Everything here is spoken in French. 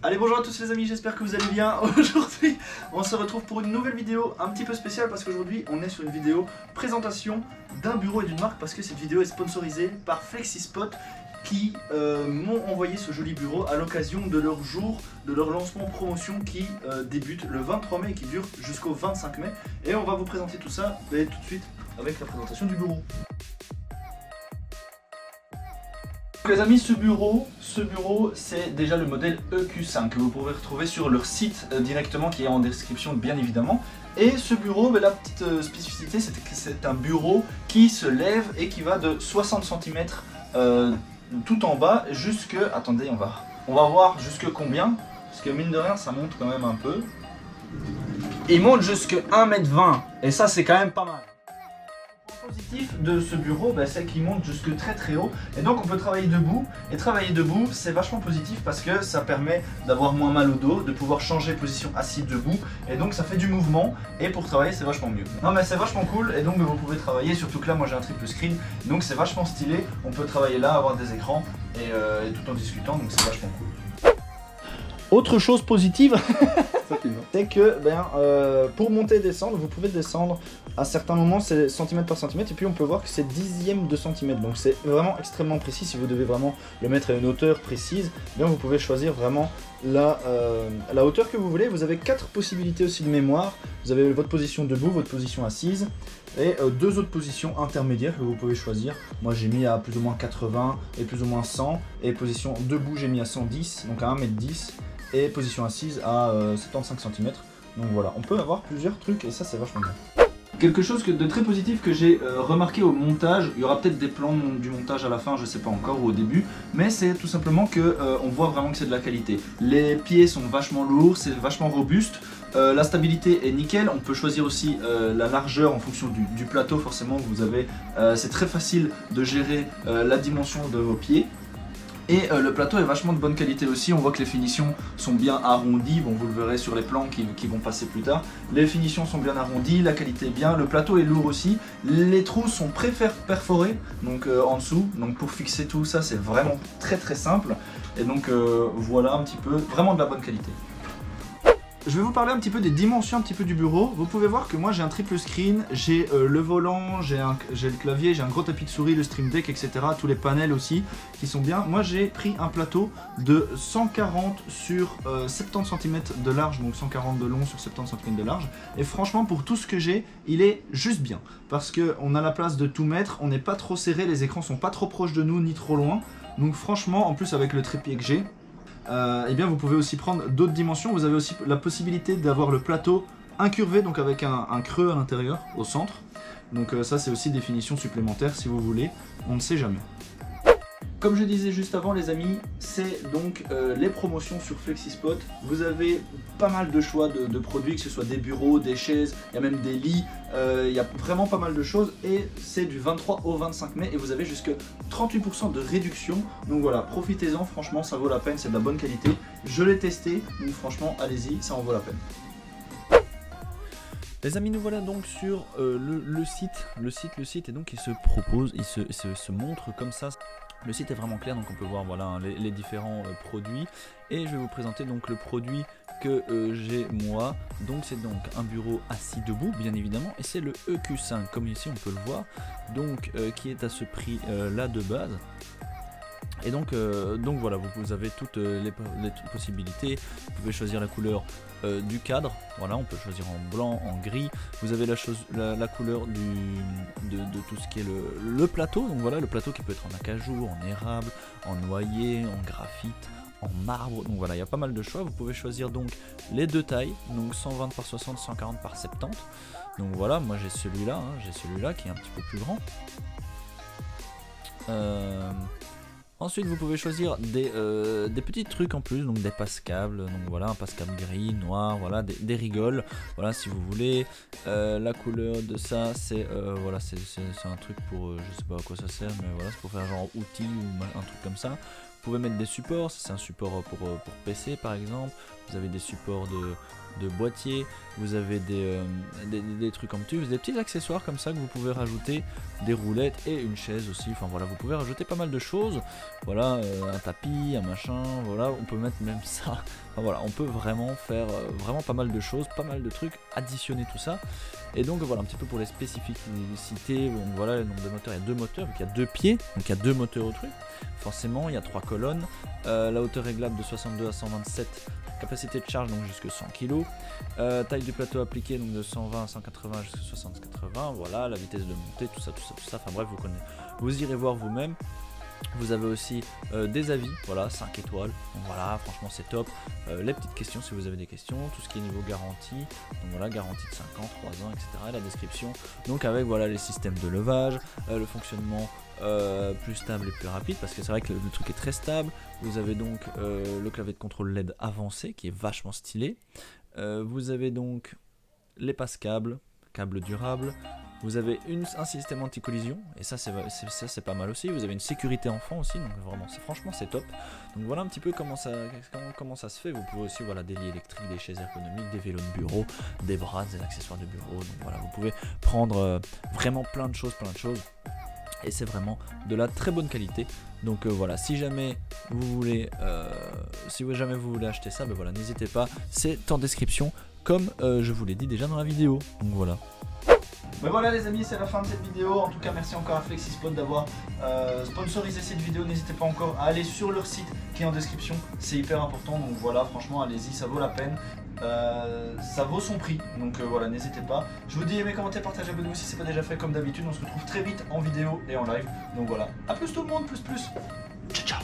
Allez, bonjour à tous les amis, j'espère que vous allez bien. Aujourd'hui on se retrouve pour une nouvelle vidéo un petit peu spéciale parce qu'aujourd'hui on est sur une vidéo présentation d'un bureau et d'une marque, parce que cette vidéo est sponsorisée par FlexiSpot qui m'ont envoyé ce joli bureau à l'occasion de leur jour, de leur lancement promotion qui débute le 23 mai et qui dure jusqu'au 25 mai. Et on va vous présenter tout ça tout de suite avec la présentation du bureau. Les amis, ce bureau c'est déjà le modèle EQ5 que vous pourrez retrouver sur leur site directement, qui est en description bien évidemment. Et ce bureau, la petite spécificité, c'est que c'est un bureau qui se lève et qui va de 60 cm tout en bas jusque... Attendez, on va voir jusque combien, parce que mine de rien ça monte quand même un peu. Il monte jusque 1,20 m et ça c'est quand même pas mal. Le positif de ce bureau, c'est qu'il monte jusque très haut, et donc on peut travailler debout, et travailler debout c'est vachement positif parce que ça permet d'avoir moins mal au dos, de pouvoir changer position assis debout, et donc ça fait du mouvement, et pour travailler c'est vachement mieux. Non mais c'est vachement cool, et donc vous pouvez travailler, surtout que là moi j'ai un triple screen, donc c'est vachement stylé, on peut travailler là, avoir des écrans, et tout en discutant, donc c'est vachement cool. Autre chose positive, c'est que pour monter et descendre, vous pouvez descendre à certains moments, c'est centimètre par centimètre, et puis on peut voir que c'est dixième de centimètre, donc c'est vraiment extrêmement précis. Si vous devez vraiment le mettre à une hauteur précise, vous pouvez choisir vraiment la hauteur que vous voulez. Vous avez 4 possibilités aussi de mémoire. Vous avez votre position debout, votre position assise, et 2 autres positions intermédiaires que vous pouvez choisir. Moi j'ai mis à plus ou moins 80 et plus ou moins 100, et position debout j'ai mis à 110, donc à 1,10 m, et position assise à 75 cm. Donc voilà, on peut avoir plusieurs trucs et ça c'est vachement bien. Quelque chose de très positif que j'ai remarqué au montage, il y aura peut-être des plans du montage à la fin, je sais pas encore, ou au début, mais c'est tout simplement que on voit vraiment que c'est de la qualité. Les pieds sont vachement lourds, c'est vachement robuste, la stabilité est nickel. On peut choisir aussi la largeur en fonction du plateau. Forcément vous avez, c'est très facile de gérer la dimension de vos pieds. Et le plateau est vachement de bonne qualité aussi, on voit que les finitions sont bien arrondies, bon vous le verrez sur les plans qui vont passer plus tard. Les finitions sont bien arrondies, la qualité est bien, le plateau est lourd aussi, les trous sont perforés donc en dessous, donc pour fixer tout ça c'est vraiment très simple. Et donc voilà un petit peu, vraiment de la bonne qualité. Je vais vous parler un petit peu des dimensions du bureau. Vous pouvez voir que moi j'ai un triple screen, j'ai le volant, j'ai le clavier, j'ai un gros tapis de souris, le Stream Deck, etc. Tous les panels aussi qui sont bien. Moi j'ai pris un plateau de 140 sur 70 cm de large, donc 140 de long sur 70 cm de large. Et franchement pour tout ce que j'ai, il est juste bien. Parce qu'on a la place de tout mettre, on n'est pas trop serré, les écrans sont pas trop proches de nous ni trop loin. Donc franchement, en plus avec le trépied que j'ai, vous pouvez aussi prendre d'autres dimensions. Vous avez aussi la possibilité d'avoir le plateau incurvé, donc avec un creux à l'intérieur, au centre. Donc ça c'est aussi des finitions supplémentaires si vous voulez, on ne sait jamais. Comme je disais juste avant les amis, c'est donc les promotions sur FlexiSpot. Vous avez pas mal de choix de produits, que ce soit des bureaux, des chaises, il y a même des lits, il y a vraiment pas mal de choses, et c'est du 23 au 25 mai et vous avez jusque 38% de réduction. Donc voilà, profitez-en, franchement ça vaut la peine, c'est de la bonne qualité. Je l'ai testé, donc franchement allez-y, ça en vaut la peine. Les amis, nous voilà donc sur le site, et donc il se propose, il se montre comme ça. Le site est vraiment clair, donc on peut voir voilà les différents produits, et je vais vous présenter donc le produit que j'ai moi. Donc c'est donc un bureau assis debout bien évidemment, et c'est le EQ5 comme ici on peut le voir, donc qui est à ce prix là de base. Et donc voilà, vous avez toutes les possibilités. Vous pouvez choisir la couleur du cadre, voilà, on peut choisir en blanc, en gris. Vous avez la couleur de tout ce qui est le plateau, donc voilà, le plateau qui peut être en acajou, en érable, en noyer, en graphite, en marbre. Donc voilà, il y a pas mal de choix. Vous pouvez choisir donc les deux tailles, donc 120 par 60, 140 par 70. Donc voilà, moi j'ai celui-là, qui est un petit peu plus grand. Ensuite vous pouvez choisir des petits trucs en plus, donc des passes-câbles, donc voilà, un passe-câble gris, noir, voilà, des rigoles, voilà si vous voulez. La couleur de ça c'est voilà, c'est un truc pour, je sais pas à quoi ça sert, mais voilà, c'est pour faire genre outil ou un truc comme ça. pouvez mettre des supports, c'est un support pour PC par exemple, vous avez des supports de boîtier, vous avez des trucs comme tubes, des petits accessoires comme ça que vous pouvez rajouter, des roulettes et une chaise aussi, enfin voilà, vous pouvez rajouter pas mal de choses, voilà, un tapis, un machin, voilà, on peut mettre même ça, enfin voilà, on peut vraiment faire vraiment pas mal de choses, pas mal de trucs, additionner tout ça, et donc voilà un petit peu pour les spécificités, donc voilà le nombre de moteurs, il y a 2 moteurs, donc il y a 2 pieds, donc il y a 2 moteurs au truc, forcément il y a 3 colonnes, la hauteur réglable de 62 à 127, capacité de charge donc jusque 100 kg, taille du plateau appliqué donc de 120 à 180 jusqu'à 60-80, voilà, la vitesse de montée, tout ça, enfin bref, vous irez voir vous-même. Vous avez aussi des avis, voilà, 5 étoiles, donc voilà, franchement c'est top. Les petites questions si vous avez des questions, tout ce qui est niveau garantie, donc voilà, garantie de 5 ans, 3 ans, etc. La description, donc avec voilà les systèmes de levage, le fonctionnement plus stable et plus rapide, parce que c'est vrai que le truc est très stable. Vous avez donc le clavier de contrôle LED avancé qui est vachement stylé. Vous avez donc les passes-câbles, câbles durables. Vous avez un système anti-collision, et ça c'est pas mal aussi. Vous avez une sécurité enfant aussi, donc vraiment franchement c'est top. Donc voilà un petit peu comment ça se fait. Vous pouvez aussi voilà des lits électriques, des chaises ergonomiques, des vélos de bureau, des bras, des accessoires de bureau. Donc voilà, vous pouvez prendre vraiment plein de choses. Et c'est vraiment de la très bonne qualité. Donc voilà, si jamais vous voulez acheter ça, ben voilà, n'hésitez pas, c'est en description comme je vous l'ai dit déjà dans la vidéo. Donc voilà. Mais voilà les amis, c'est la fin de cette vidéo. En tout cas, merci encore à Flexispot d'avoir sponsorisé cette vidéo. N'hésitez pas encore à aller sur leur site qui est en description, c'est hyper important. Donc voilà, franchement, allez-y, ça vaut la peine. Ça vaut son prix, donc voilà, n'hésitez pas. Je vous dis aimez, commentez, partagez, abonnez-vous si c'est pas déjà fait comme d'habitude. On se retrouve très vite en vidéo et en live. Donc voilà, à plus tout le monde, plus. Ciao ciao.